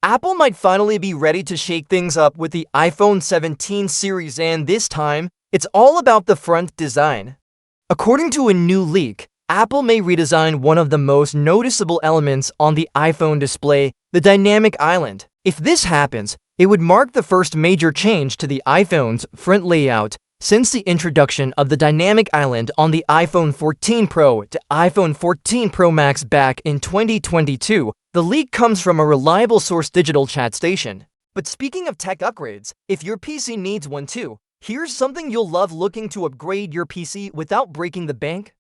Apple might finally be ready to shake things up with the iPhone 17 series, and this time, it's all about the front design. According to a new leak, Apple may redesign one of the most noticeable elements on the iPhone display, the dynamic island. If this happens, it would mark the first major change to the iPhone's front layout since the introduction of the dynamic island on the iPhone 14 Pro to iPhone 14 Pro Max back in 2022. The leak comes from a reliable source, Digital Chat Station. But speaking of tech upgrades, if your PC needs one too, here's something you'll love: looking to upgrade your PC without breaking the bank?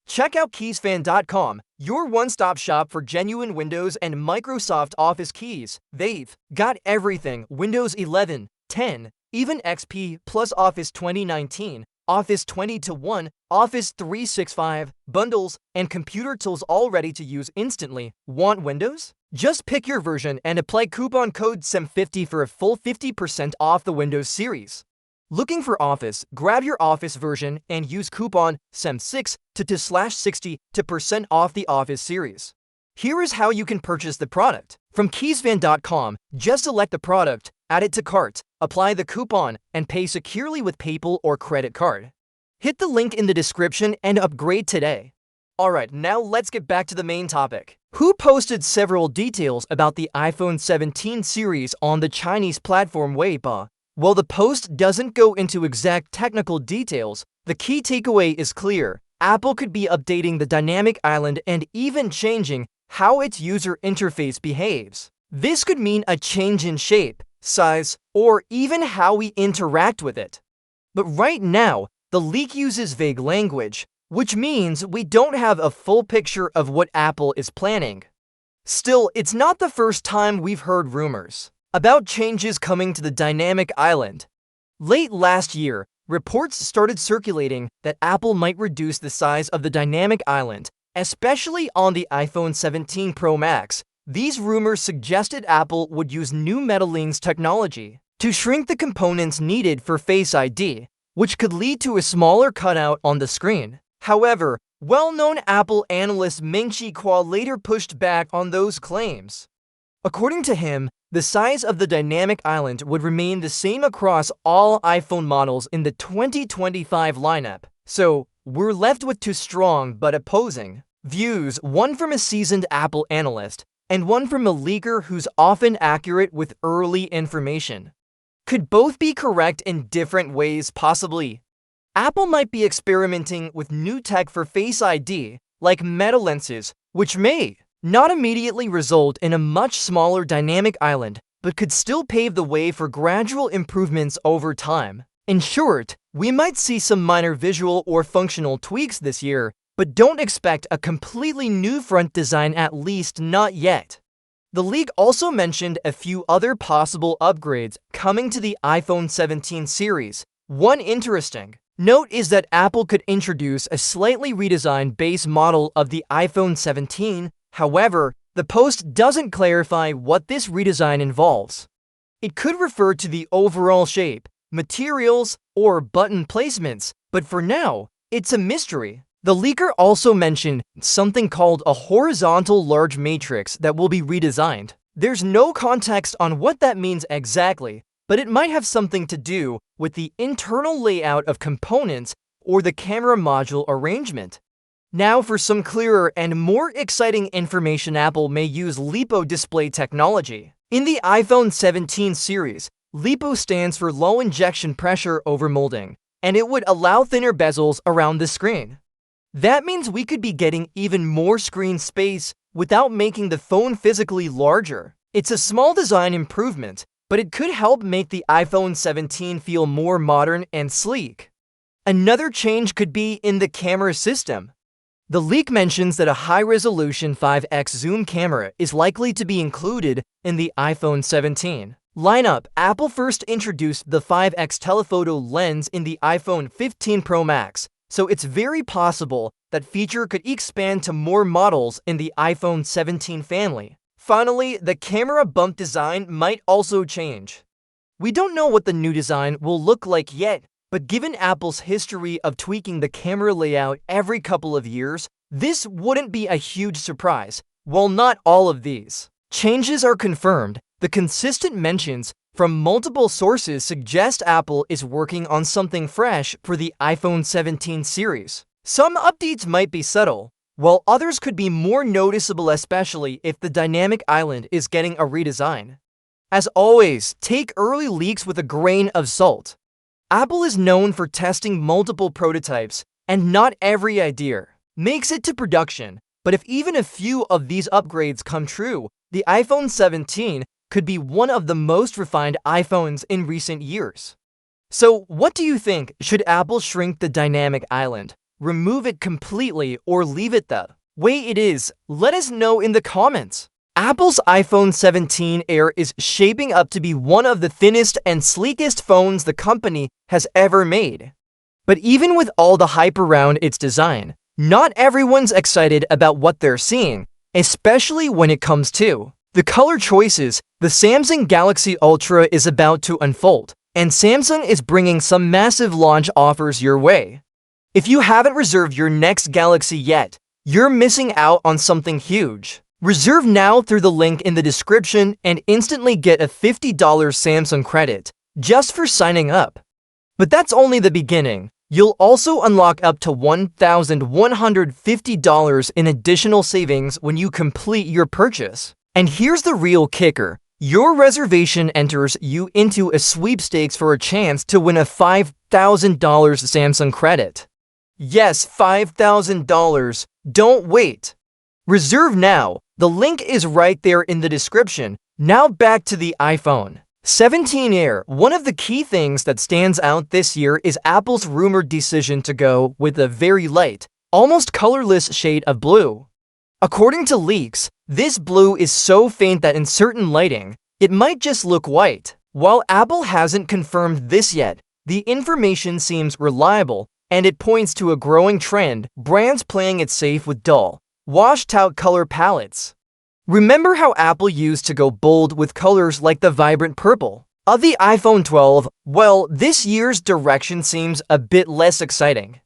Check out keysfan.com, your one-stop shop for genuine Windows and Microsoft Office keys. They've got everything: Windows 11, 10, even XP, plus Office 2019, Office 2021, Office 365, bundles, and computer tools all ready to use instantly. Want Windows? Just pick your version and apply coupon code SEM50 for a full 50% off the Windows series. Looking for Office? Grab your Office version and use coupon SEM6 to /60% off the Office series. Here is how you can purchase the product. From keysfan.com, just select the product, add it to cart, apply the coupon, and pay securely with PayPal or credit card. Hit the link in the description and upgrade today. Alright, now let's get back to the main topic. Who posted several details about the iPhone 17 series on the Chinese platform Weibo? While the post doesn't go into exact technical details, the key takeaway is clear. Apple could be updating the dynamic island and even changing how its user interface behaves. This could mean a change in shape, size, or even how we interact with it. But right now, the leak uses vague language, which means we don't have a full picture of what Apple is planning. Still, it's not the first time we've heard rumors about changes coming to the dynamic island. Late last year, reports started circulating that Apple might reduce the size of the dynamic island, especially on the iPhone 17 Pro Max. These rumors suggested Apple would use new metal lens technology to shrink the components needed for Face ID, which could lead to a smaller cutout on the screen. However, well-known Apple analyst Ming-Chi Kuo later pushed back on those claims. According to him, the size of the dynamic island would remain the same across all iPhone models in the 2025 lineup. So, we're left with two strong but opposing views, one from a seasoned Apple analyst and one from a leaker who's often accurate with early information. Could both be correct in different ways? Possibly. Apple might be experimenting with new tech for Face ID, like metal lenses, which may not immediately result in a much smaller dynamic island, but could still pave the way for gradual improvements over time. In short, we might see some minor visual or functional tweaks this year, but don't expect a completely new front design, at least not yet. The leak also mentioned a few other possible upgrades coming to the iPhone 17 series. One interesting note is that Apple could introduce a slightly redesigned base model of the iPhone 17. However, the post doesn't clarify what this redesign involves. It could refer to the overall shape, materials, or button placements, but for now, it's a mystery. The leaker also mentioned something called a horizontal large matrix that will be redesigned. There's no context on what that means exactly, but it might have something to do with the internal layout of components or the camera module arrangement. Now for some clearer and more exciting information, Apple may use LIPO display technology. In the iPhone 17 series, LIPO stands for low injection pressure overmolding, and it would allow thinner bezels around the screen. That means we could be getting even more screen space without making the phone physically larger. It's a small design improvement, but it could help make the iPhone 17 feel more modern and sleek. Another change could be in the camera system. The leak mentions that a high-resolution 5x zoom camera is likely to be included in the iPhone 17 lineup. Apple first introduced the 5x telephoto lens in the iPhone 15 Pro Max, so it's very possible that feature could expand to more models in the iPhone 17 family. Finally, the camera bump design might also change. We don't know what the new design will look like yet, but given Apple's history of tweaking the camera layout every couple of years, this wouldn't be a huge surprise. While not all of these changes are confirmed, The consistent mentions from multiple sources suggest Apple is working on something fresh for the iPhone 17 series. Some updates might be subtle, while others could be more noticeable, especially if the dynamic island is getting a redesign. As always, take early leaks with a grain of salt. Apple is known for testing multiple prototypes, and not every idea makes it to production. But if even a few of these upgrades come true, the iPhone 17 could be one of the most refined iPhones in recent years. So, what do you think? Should Apple shrink the dynamic island, remove it completely, or leave it the way it is? Let us know in the comments. Apple's iPhone 17 Air is shaping up to be one of the thinnest and sleekest phones the company has ever made. But even with all the hype around its design, not everyone's excited about what they're seeing, especially when it comes to the color choices. The Samsung Galaxy Ultra is about to unfold, and Samsung is bringing some massive launch offers your way. If you haven't reserved your next Galaxy yet, you're missing out on something huge. Reserve now through the link in the description and instantly get a $50 Samsung credit just for signing up. But that's only the beginning. You'll also unlock up to $1,150 in additional savings when you complete your purchase. And here's the real kicker. Your reservation enters you into a sweepstakes for a chance to win a $5,000 Samsung credit. Yes, $5,000. Don't wait. Reserve now. The link is right there in the description. Now back to the iPhone 17 Air. One of the key things that stands out this year is Apple's rumored decision to go with a very light, almost colorless shade of blue. According to leaks, this blue is so faint that in certain lighting, it might just look white. While Apple hasn't confirmed this yet, the information seems reliable, and it points to a growing trend, brands playing it safe with dull, washed-out color palettes. Remember how Apple used to go bold with colors like the vibrant purple of the iPhone 12? Well, this year's direction seems a bit less exciting.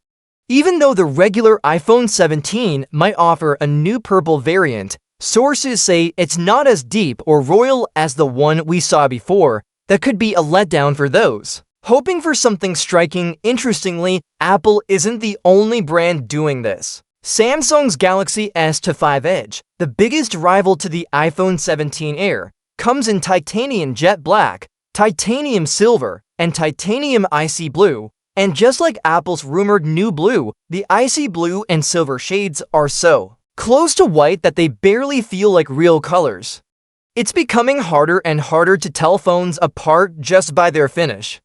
Even though the regular iPhone 17 might offer a new purple variant, sources say it's not as deep or royal as the one we saw before. That could be a letdown for those hoping for something striking. Interestingly, Apple isn't the only brand doing this. Samsung's Galaxy S5 Edge, the biggest rival to the iPhone 17 Air, comes in titanium jet black, titanium silver, and titanium icy blue. And just like Apple's rumored new blue, the icy blue and silver shades are so close to white that they barely feel like real colors. It's becoming harder and harder to tell phones apart just by their finish.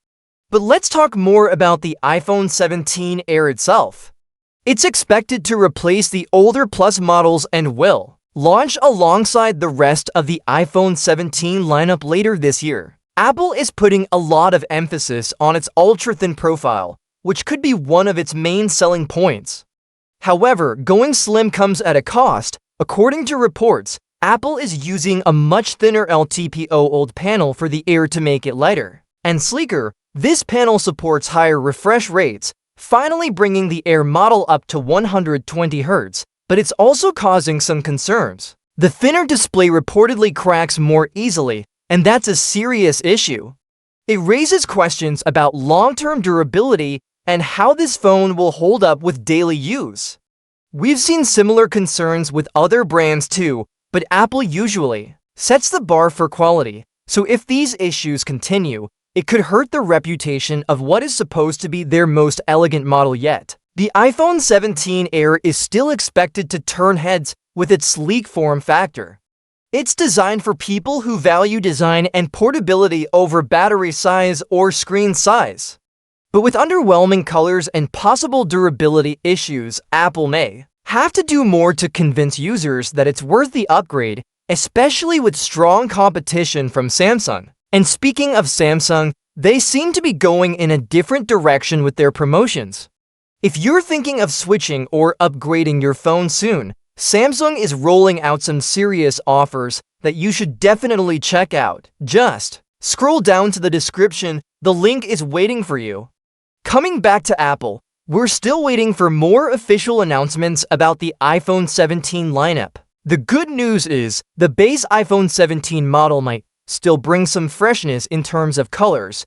But let's talk more about the iPhone 17 Air itself. It's expected to replace the older Plus models and will launch alongside the rest of the iPhone 17 lineup later this year. Apple is putting a lot of emphasis on its ultra-thin profile, which could be one of its main selling points. However, going slim comes at a cost. According to reports, Apple is using a much thinner LTPO panel for the Air to make it lighter and sleeker. This panel supports higher refresh rates, finally bringing the Air model up to 120 Hz, but it's also causing some concerns. The thinner display reportedly cracks more easily, and that's a serious issue. It raises questions about long-term durability and how this phone will hold up with daily use. We've seen similar concerns with other brands too, but Apple usually sets the bar for quality, so if these issues continue, it could hurt the reputation of what is supposed to be their most elegant model yet. The iPhone 17 Air is still expected to turn heads with its sleek form factor. It's designed for people who value design and portability over battery size or screen size. But with underwhelming colors and possible durability issues, Apple may have to do more to convince users that it's worth the upgrade, especially with strong competition from Samsung. And speaking of Samsung, they seem to be going in a different direction with their promotions. If you're thinking of switching or upgrading your phone soon, Samsung is rolling out some serious offers that you should definitely check out. Just scroll down to the description, the link is waiting for you. Coming back to Apple, we're still waiting for more official announcements about the iPhone 17 lineup. The good news is, the base iPhone 17 model might still bring some freshness in terms of colors,